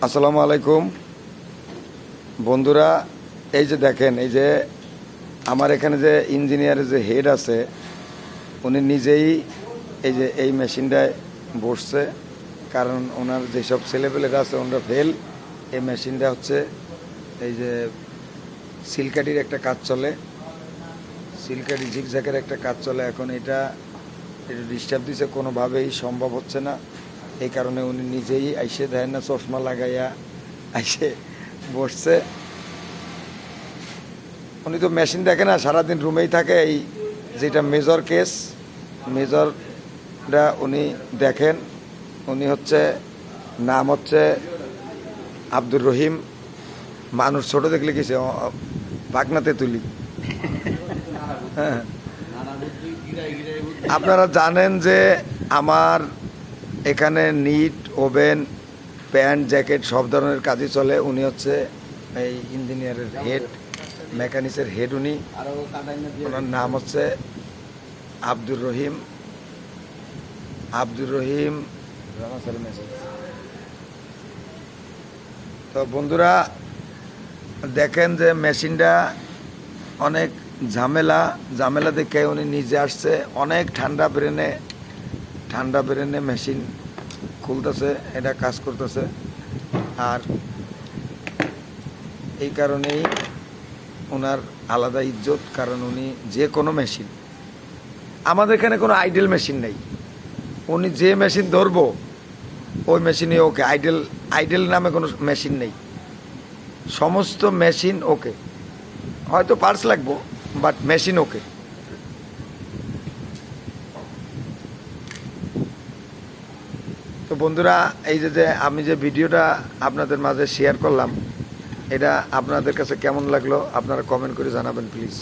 আসসালামু আলাইকুম বন্ধুরা, এই যে দেখেন, এই যে আমার এখানে যে ইঞ্জিনিয়ারের যে হেড আছে, উনি নিজেই এই যে এই মেশিনটায় বসছে। কারণ ওনার যেসব ছেলেপেলেরা আছে ওনারা ফেল। এই মেশিনটা হচ্ছে এই যে সিলকাটির একটা কাজ চলে, সিলকাটি ঝিকঝাকের একটা কাজ চলে। এখন এটা ডিস্টার্ব দিছে, কোনোভাবেই সম্ভব হচ্ছে না। এই কারণে উনি নিজেই আইসে দেয় না, চশমা লাগাইয়া আইসে বসছে। উনি তো মেশিন দেখে না, সারাদিন রুমেই থাকে। এই যেটা মেজর কেস, মেজরটা উনি দেখেন। উনি হচ্ছে, নাম হচ্ছে আব্দুর রহিম। মানুষ ছোট দেখলে কিছু পাকনাতে তুলি। হ্যাঁ, আপনারা জানেন যে আমার এখানে নিট, ওভেন, প্যান্ট, জ্যাকেট সব ধরনের কাজই চলে। উনি হচ্ছে এই ইঞ্জিনিয়ারের হেড, মেকানিক্সের হেড। উনি, ওনার নাম হচ্ছে আব্দুর রহিম। তো বন্ধুরা দেখেন যে মেশিনটা অনেক ঝামেলা দেখে উনি নিজে আসছে। অনেক ঠান্ডা ব্রেনে মেশিন খুলতেছে, এটা কাজ করতেছে। আর এই কারণেই ওনার আলাদা ইজ্জত, কারণ উনি যে কোনো মেশিন, আমাদের এখানে কোনো আইডেল মেশিন নেই। উনি যে মেশিন ধরবো ওই মেশিনে ওকে। আইডেল নামে কোনো মেশিন নেই, সমস্ত মেশিন ওকে। হয়তো পার্টস লাগবো, বাট মেশিন ওকে। তো বন্ধুরা, এই যে আমি যে ভিডিওটা আপনাদের মাঝে শেয়ার করলাম, এটা আপনাদের কাছে কেমন লাগলো আপনারা কমেন্ট করে জানাবেন প্লিজ।